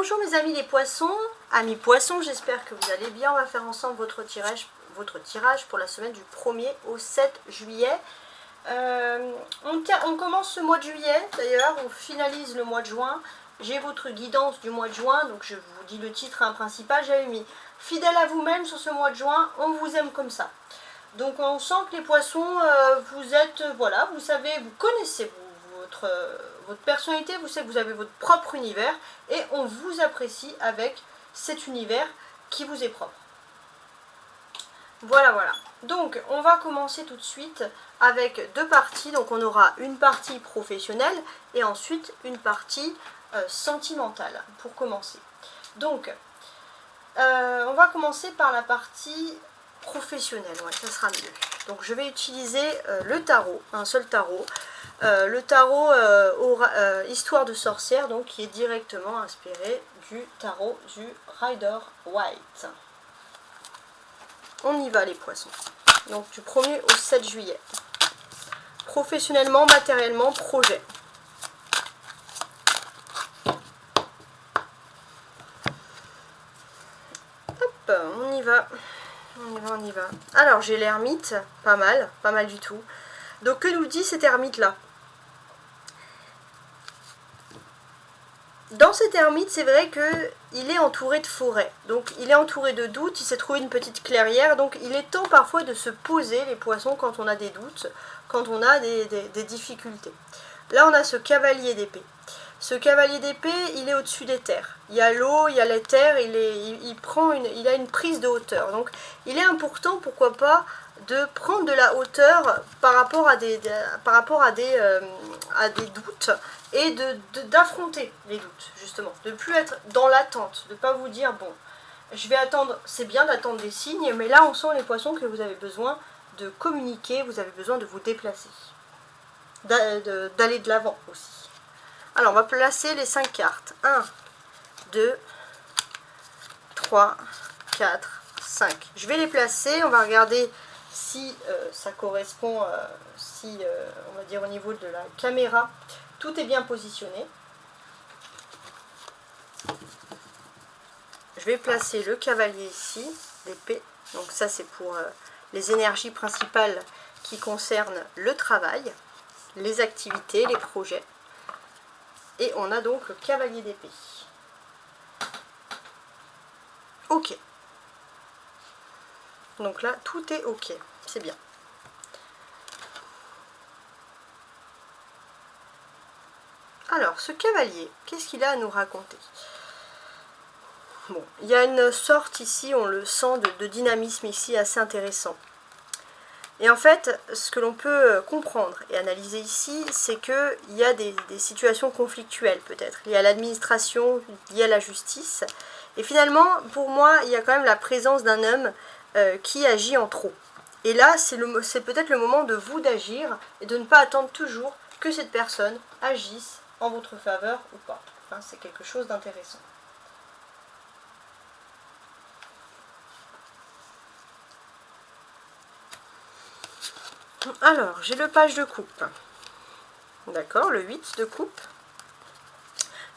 Bonjour mes amis les poissons, amis poissons, j'espère que vous allez bien. On va faire ensemble votre tirage pour la semaine du 1er au 7 juillet. On commence ce mois de juillet d'ailleurs, on finalise le mois de juin. J'ai votre guidance du mois de juin, donc je vous dis le titre principal. J'avais mis fidèle à vous-même sur ce mois de juin, on vous aime comme ça. Donc on sent que les poissons, vous êtes, voilà, vous savez, vous connaissez votre personnalité, vous savez que vous avez votre propre univers et on vous apprécie avec cet univers qui vous est propre. Voilà, voilà. Donc on va commencer tout de suite avec deux parties. Donc on aura une partie professionnelle et ensuite une partie sentimentale pour commencer. Donc on va commencer par la partie professionnelle, ouais, ça sera mieux. Donc je vais utiliser le tarot, un seul tarot. Le tarot Histoire de sorcière, donc qui est directement inspiré du tarot du Rider Waite. On y va les poissons. Donc du 1er au 7 juillet. Professionnellement, matériellement, projet. Hop, on y va. On y va. Alors j'ai l'ermite, pas mal du tout. Donc que nous dit cet ermite là? Dans cet ermite, c'est vrai qu'il est entouré de forêts, donc il est entouré de doutes, il s'est trouvé une petite clairière, donc il est temps parfois de se poser les poissons quand on a des doutes, quand on a des difficultés. Là on a ce cavalier d'épée. Ce cavalier d'épée, il est au-dessus des terres. Il y a l'eau, il y a les terres, il a une prise de hauteur. Donc il est important, pourquoi pas, de prendre de la hauteur par rapport à des doutes et d'affronter les doutes, justement. De ne plus être dans l'attente, de ne pas vous dire, bon, je vais attendre, c'est bien d'attendre des signes, mais là on sent les poissons que vous avez besoin de communiquer, vous avez besoin de vous déplacer, d'aller de l'avant aussi. Alors on va placer les 5 cartes. 1, 2, 3, 4, 5. Je vais les placer, on va regarder si ça correspond, on va dire au niveau de la caméra, tout est bien positionné. Je vais placer le cavalier ici, l'épée. Donc ça c'est pour les énergies principales qui concernent le travail, les activités, les projets. Et on a donc le cavalier d'épée. Ok. Donc là, tout est ok. C'est bien. Alors, ce cavalier, qu'est-ce qu'il a à nous raconter? Bon, il y a une sorte ici, on le sent, de dynamisme ici assez intéressant. Et en fait, ce que l'on peut comprendre et analyser ici, c'est qu'il y a des situations conflictuelles peut-être, liées à l'administration, liées à la justice. Et finalement, pour moi, il y a quand même la présence d'un homme qui agit en trop. Et là, c'est peut-être le moment de vous d'agir et de ne pas attendre toujours que cette personne agisse en votre faveur ou pas. Enfin, c'est quelque chose d'intéressant. Alors, j'ai le page de coupe. D'accord, le 8 de coupe.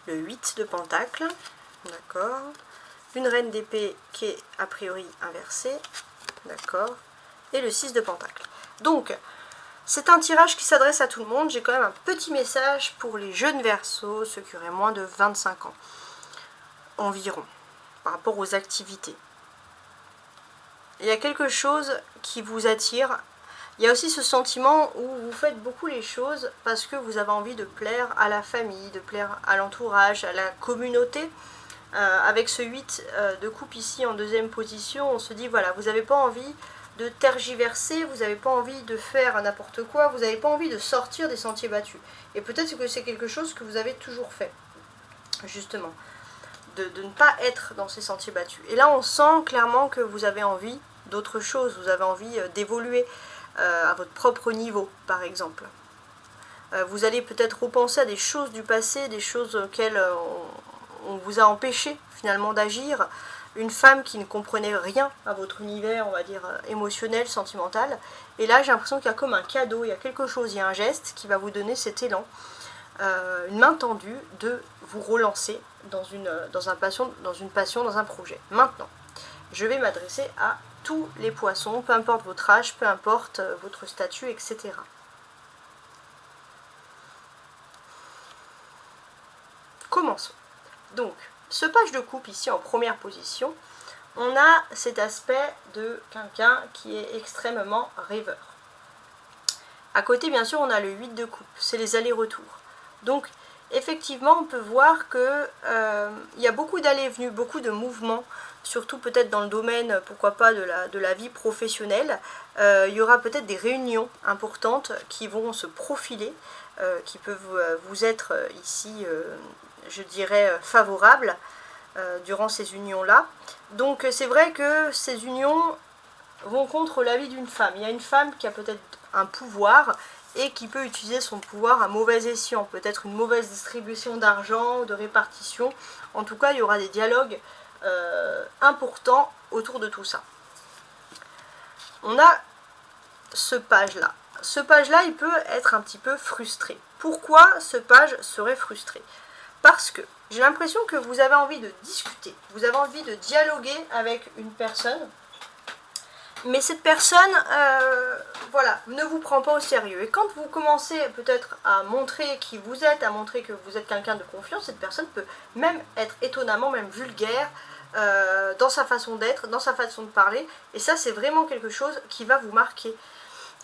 Le 8 de pentacle. D'accord. Une reine d'épée qui est a priori inversée. D'accord. Et le 6 de pentacle. Donc, c'est un tirage qui s'adresse à tout le monde. J'ai quand même un petit message pour les jeunes Verseaux, ceux qui auraient moins de 25 ans environ, par rapport aux activités. Il y a quelque chose qui vous attire. Il y a aussi ce sentiment où vous faites beaucoup les choses parce que vous avez envie de plaire à la famille, de plaire à l'entourage, à la communauté. Avec ce 8 de coupe ici en deuxième position, on se dit voilà, vous n'avez pas envie de tergiverser, vous n'avez pas envie de faire n'importe quoi, vous n'avez pas envie de sortir des sentiers battus. Et peut-être que c'est quelque chose que vous avez toujours fait, justement, de ne pas être dans ces sentiers battus. Et là, on sent clairement que vous avez envie d'autre chose, vous avez envie d'évoluer à votre propre niveau, par exemple. Vous allez peut-être repenser à des choses du passé, des choses auxquelles on vous a empêché finalement d'agir. Une femme qui ne comprenait rien à votre univers, on va dire, émotionnel, sentimental. Et là, j'ai l'impression qu'il y a comme un cadeau, il y a quelque chose, il y a un geste qui va vous donner cet élan, une main tendue de vous relancer dans une passion, dans un projet. Maintenant, je vais m'adresser à tous les poissons, peu importe votre âge, peu importe votre statut, etc. Commençons. Donc, ce page de coupe ici en première position, on a cet aspect de quelqu'un qui est extrêmement rêveur. À côté, bien sûr, on a le 8 de coupe, c'est les allers-retours. Donc, effectivement, on peut voir que y a beaucoup d'allées et venues, beaucoup de mouvements, surtout peut-être dans le domaine, pourquoi pas, de la vie professionnelle. Il y aura peut-être des réunions importantes qui vont se profiler, qui peuvent vous être ici, je dirais, favorables durant ces unions-là. Donc, c'est vrai que ces unions vont contre l'avis d'une femme. Il y a une femme qui a peut-être un pouvoir et qui peut utiliser son pouvoir à mauvais escient, peut-être une mauvaise distribution d'argent, de répartition. En tout cas, il y aura des dialogues importants autour de tout ça. On a ce page-là. Ce page-là, il peut être un petit peu frustré. Pourquoi ce page serait frustré? Parce que j'ai l'impression que vous avez envie de discuter, vous avez envie de dialoguer avec une personne, mais cette personne, voilà, ne vous prend pas au sérieux. Et quand vous commencez peut-être à montrer qui vous êtes, à montrer que vous êtes quelqu'un de confiance, cette personne peut même être étonnamment, même vulgaire, dans sa façon d'être, dans sa façon de parler. Et ça, c'est vraiment quelque chose qui va vous marquer.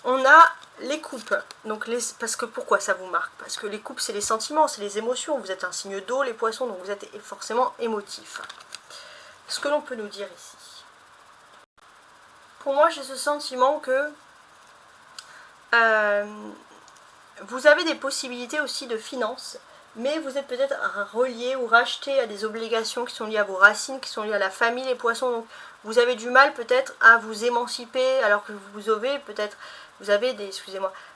On a les coupes. Donc parce que pourquoi ça vous marque? Parce que les coupes, c'est les sentiments, c'est les émotions. Vous êtes un signe d'eau, les poissons, donc vous êtes forcément émotif. Ce que l'on peut nous dire ici. Pour moi, j'ai ce sentiment que vous avez des possibilités aussi de finances, mais vous êtes peut-être relié ou racheté à des obligations qui sont liées à vos racines, qui sont liées à la famille, les poissons. Donc vous avez du mal peut-être à vous émanciper, alors que vous avez peut-être,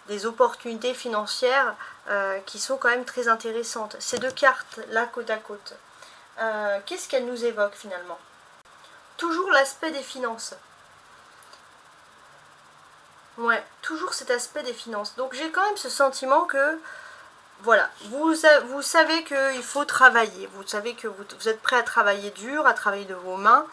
des opportunités financières qui sont quand même très intéressantes. Ces deux cartes là côte à côte, qu'est-ce qu'elles nous évoquent finalement? Toujours l'aspect des finances. Ouais, toujours cet aspect des finances. Donc j'ai quand même ce sentiment que, voilà, vous savez qu'il faut travailler. Vous savez que vous êtes prêt à travailler dur, à travailler de vos mains.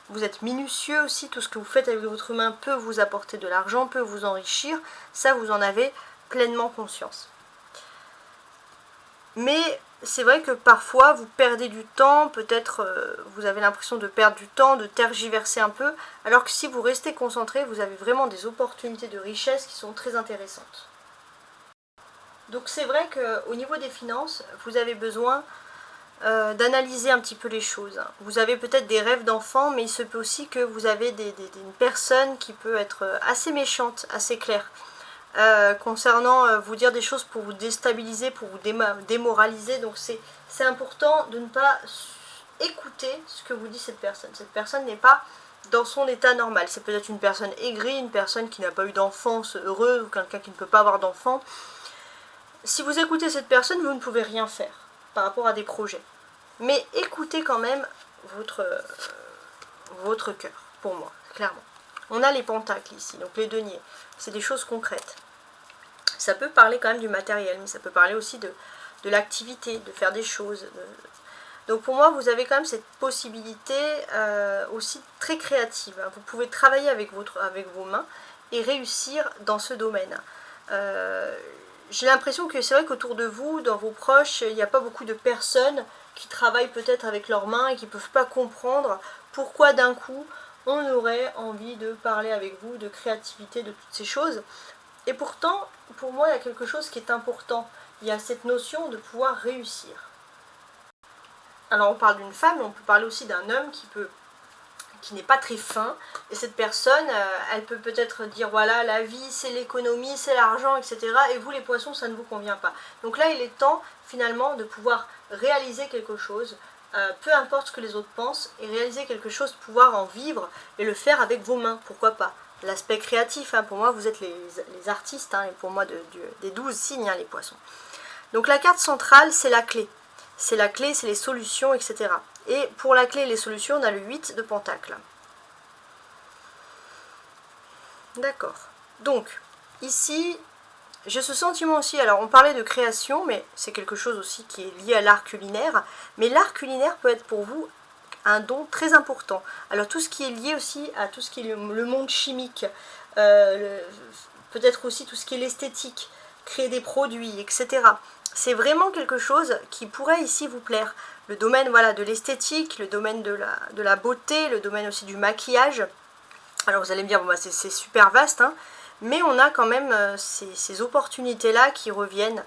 Vous êtes minutieux aussi, tout ce que vous faites avec votre main peut vous apporter de l'argent, peut vous enrichir. Ça, vous en avez pleinement conscience. Mais c'est vrai que parfois vous perdez du temps, peut-être vous avez l'impression de perdre du temps, de tergiverser un peu, alors que si vous restez concentré, vous avez vraiment des opportunités de richesse qui sont très intéressantes. Donc c'est vrai qu'au niveau des finances, vous avez besoin d'analyser un petit peu les choses. Vous avez peut-être des rêves d'enfant, mais il se peut aussi que vous avez une personne qui peut être assez méchante, assez claire. Concernant vous dire des choses pour vous déstabiliser, pour vous démoraliser. Donc c'est important de ne pas écouter ce que vous dit cette personne. Cette personne n'est pas dans son état normal. C'est peut-être une personne aigrie, une personne qui n'a pas eu d'enfance heureuse ou quelqu'un qui ne peut pas avoir d'enfant. Si vous écoutez cette personne, vous ne pouvez rien faire par rapport à des projets. Mais écoutez quand même votre cœur, pour moi, clairement. On a les pentacles ici, donc les deniers. C'est des choses concrètes. Ça peut parler quand même du matériel, mais ça peut parler aussi de l'activité, de faire des choses. Donc pour moi, vous avez quand même cette possibilité aussi très créative. Vous pouvez travailler avec vos mains et réussir dans ce domaine. J'ai l'impression que c'est vrai qu'autour de vous, dans vos proches, il n'y a pas beaucoup de personnes qui travaillent peut-être avec leurs mains et qui ne peuvent pas comprendre pourquoi d'un coup on aurait envie de parler avec vous, de créativité, de toutes ces choses. Et pourtant, pour moi, il y a quelque chose qui est important. Il y a cette notion de pouvoir réussir. Alors on parle d'une femme, mais on peut parler aussi d'un homme qui n'est pas très fin. Et cette personne, elle peut peut-être dire, voilà, la vie, c'est l'économie, c'est l'argent, etc. Et vous, les poissons, ça ne vous convient pas. Donc là, il est temps, finalement, de pouvoir réaliser quelque chose, peu importe ce que les autres pensent, et réaliser quelque chose, pouvoir en vivre et le faire avec vos mains, pourquoi pas. L'aspect créatif, pour moi, vous êtes les artistes, et pour moi, des 12 signes, les poissons. Donc la carte centrale, c'est la clé. C'est la clé, c'est les solutions, etc. Et pour la clé et les solutions, on a le 8 de pentacles. D'accord. Donc, ici, j'ai ce sentiment aussi, alors on parlait de création, mais c'est quelque chose aussi qui est lié à l'art culinaire, mais l'art culinaire peut être pour vous un don très important. Alors tout ce qui est lié aussi à tout ce qui est le monde chimique, peut-être aussi tout ce qui est l'esthétique, créer des produits, etc. C'est vraiment quelque chose qui pourrait ici vous plaire. Le domaine voilà, de l'esthétique, le domaine de la beauté, le domaine aussi du maquillage. Alors vous allez me dire, bon, bah, c'est super vaste, hein, mais on a quand même ces opportunités-là qui reviennent.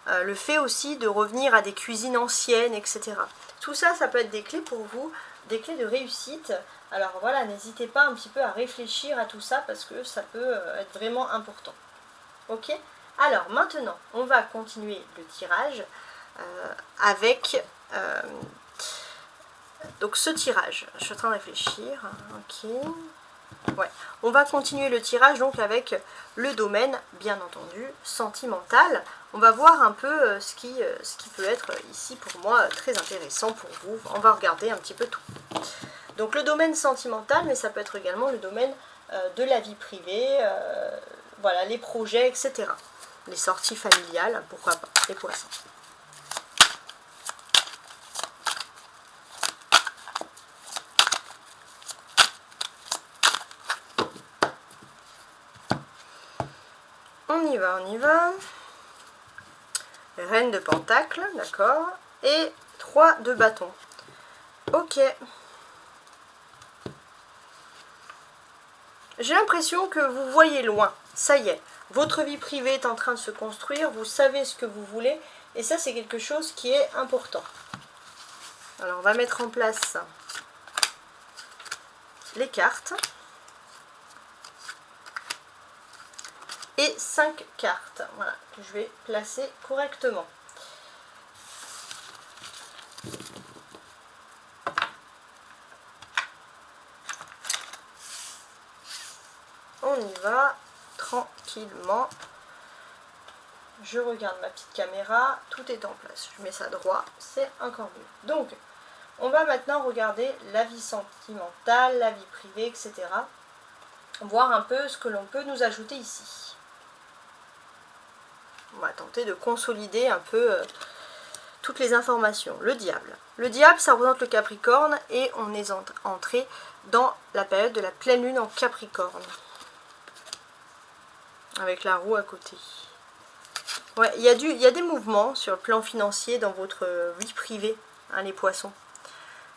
Le fait aussi de revenir à des cuisines anciennes, etc. Tout ça, ça peut être des clés pour vous, des clés de réussite. Alors voilà, n'hésitez pas un petit peu à réfléchir à tout ça parce que ça peut être vraiment important. Ok? Alors maintenant, on va continuer le tirage avec donc ce tirage. Je suis en train de réfléchir. Ok. Ouais. On va continuer le tirage donc avec le domaine, bien entendu, sentimental. On va voir un peu ce qui peut être ici pour moi très intéressant pour vous. On va regarder un petit peu tout. Donc le domaine sentimental, mais ça peut être également le domaine de la vie privée, voilà, les projets, etc. Les sorties familiales, pourquoi pas, les poissons. On y va, on y va. Reine de pentacle, d'accord. Et 3 de bâton. Ok. J'ai l'impression que vous voyez loin. Ça y est. Votre vie privée est en train de se construire. Vous savez ce que vous voulez. Et ça, c'est quelque chose qui est important. Alors, on va mettre en place les cartes. Et 5 cartes, voilà, que je vais placer correctement. On y va tranquillement. Je regarde ma petite caméra, tout est en place. Je mets ça droit, c'est encore mieux. Donc, on va maintenant regarder la vie sentimentale, la vie privée, etc. Voir un peu ce que l'on peut nous ajouter ici. On va tenter de consolider un peu toutes les informations. Le diable. Le diable, ça représente le Capricorne et on est entré dans la période de la pleine lune en Capricorne. Avec la roue à côté. Ouais, il y a des mouvements sur le plan financier dans votre vie privée, hein, les poissons.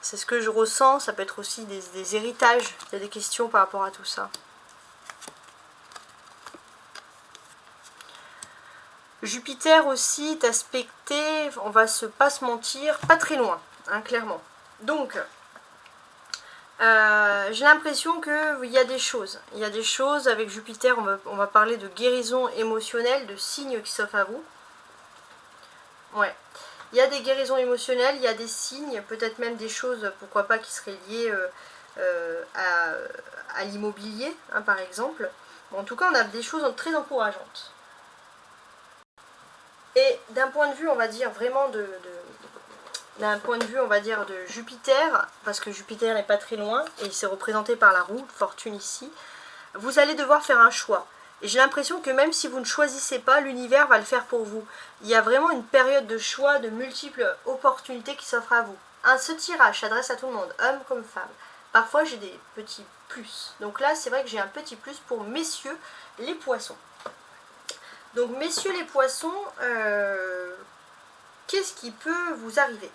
C'est ce que je ressens, ça peut être aussi des héritages. Il y a des questions par rapport à tout ça. Jupiter aussi est aspecté, on va pas se mentir, pas très loin, hein, clairement. Donc, j'ai l'impression qu'il y a des choses. Il y a des choses avec Jupiter, on va parler de guérison émotionnelle, de signes qui s'offrent à vous. Ouais. Il y a des guérisons émotionnelles, il y a des signes, peut-être même des choses, pourquoi pas, qui seraient liées à l'immobilier, hein, par exemple. Bon, en tout cas, on a des choses très encourageantes. Et d'un point de vue, on va dire, vraiment d'un point de vue, on va dire, de Jupiter, parce que Jupiter n'est pas très loin, et c'est représenté par la roue, fortune ici, vous allez devoir faire un choix. Et j'ai l'impression que même si vous ne choisissez pas, l'univers va le faire pour vous. Il y a vraiment une période de choix, de multiples opportunités qui s'offrent à vous. Ce tirage s'adresse à tout le monde, homme comme femme. Parfois, j'ai des petits plus. Donc là, c'est vrai que j'ai un petit plus pour messieurs les poissons. Donc, messieurs les poissons, qu'est-ce qui peut vous arriver?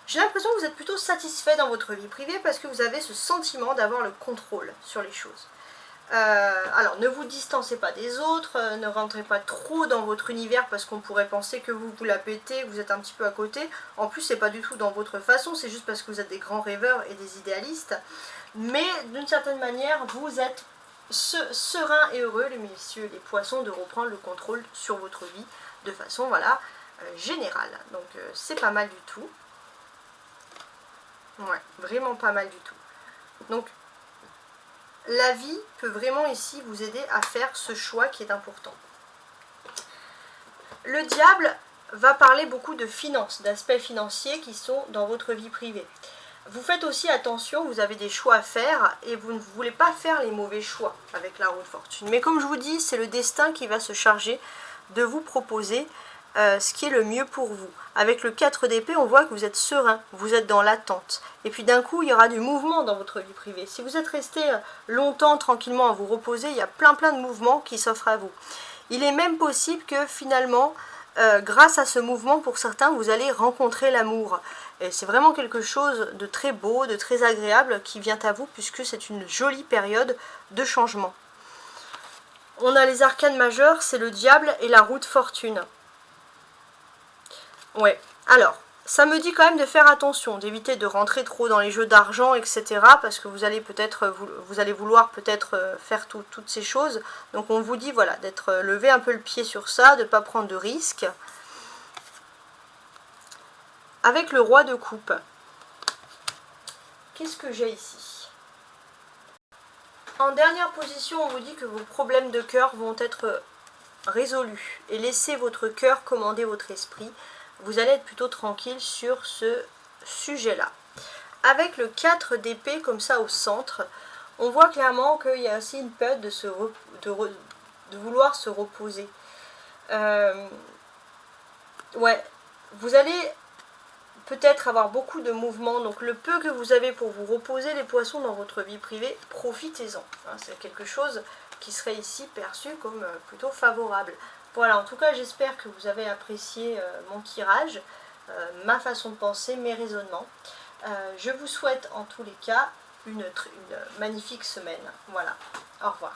J'ai l'impression que vous êtes plutôt satisfait dans votre vie privée parce que vous avez ce sentiment d'avoir le contrôle sur les choses. Alors, ne vous distancez pas des autres, ne rentrez pas trop dans votre univers parce qu'on pourrait penser que vous la pétez, que vous êtes un petit peu à côté. En plus, c'est pas du tout dans votre façon, c'est juste parce que vous êtes des grands rêveurs et des idéalistes. Mais d'une certaine manière, vous êtes serein et heureux, les messieurs, les poissons, de reprendre le contrôle sur votre vie de façon, voilà, générale. Donc, c'est pas mal du tout. Ouais, vraiment pas mal du tout. Donc, la vie peut vraiment ici vous aider à faire ce choix qui est important. Le diable va parler beaucoup de finances, d'aspects financiers qui sont dans votre vie privée. Vous faites aussi attention, vous avez des choix à faire et vous ne voulez pas faire les mauvais choix avec la roue de fortune. Mais comme je vous dis, c'est le destin qui va se charger de vous proposer ce qui est le mieux pour vous. Avec le 4 d'épée, on voit que vous êtes serein, vous êtes dans l'attente. Et puis d'un coup, il y aura du mouvement dans votre vie privée. Si vous êtes resté longtemps tranquillement à vous reposer, il y a plein de mouvements qui s'offrent à vous. Il est même possible que finalement, grâce à ce mouvement, pour certains, vous allez rencontrer l'amour. Et c'est vraiment quelque chose de très beau, de très agréable qui vient à vous, puisque c'est une jolie période de changement. On a les arcanes majeurs, c'est le diable et la roue de fortune. Ouais, alors, ça me dit quand même de faire attention, d'éviter de rentrer trop dans les jeux d'argent, etc. Parce que vous allez peut-être, vous allez vouloir peut-être faire toutes ces choses. Donc on vous dit, voilà, d'être lever un peu le pied sur ça, de ne pas prendre de risques. Avec le roi de coupe, qu'est-ce que j'ai ici? En dernière position, on vous dit que vos problèmes de cœur vont être résolus. Et laissez votre cœur commander votre esprit. Vous allez être plutôt tranquille sur ce sujet-là. Avec le 4 d'épée comme ça au centre, on voit clairement qu'il y a aussi une période de vouloir se reposer. Ouais, vous allez peut-être avoir beaucoup de mouvements, donc le peu que vous avez pour vous reposer, les poissons, dans votre vie privée, profitez-en. C'est quelque chose qui serait ici perçu comme plutôt favorable. Voilà, en tout cas, j'espère que vous avez apprécié mon tirage, ma façon de penser, mes raisonnements. Je vous souhaite en tous les cas une magnifique semaine. Voilà, au revoir.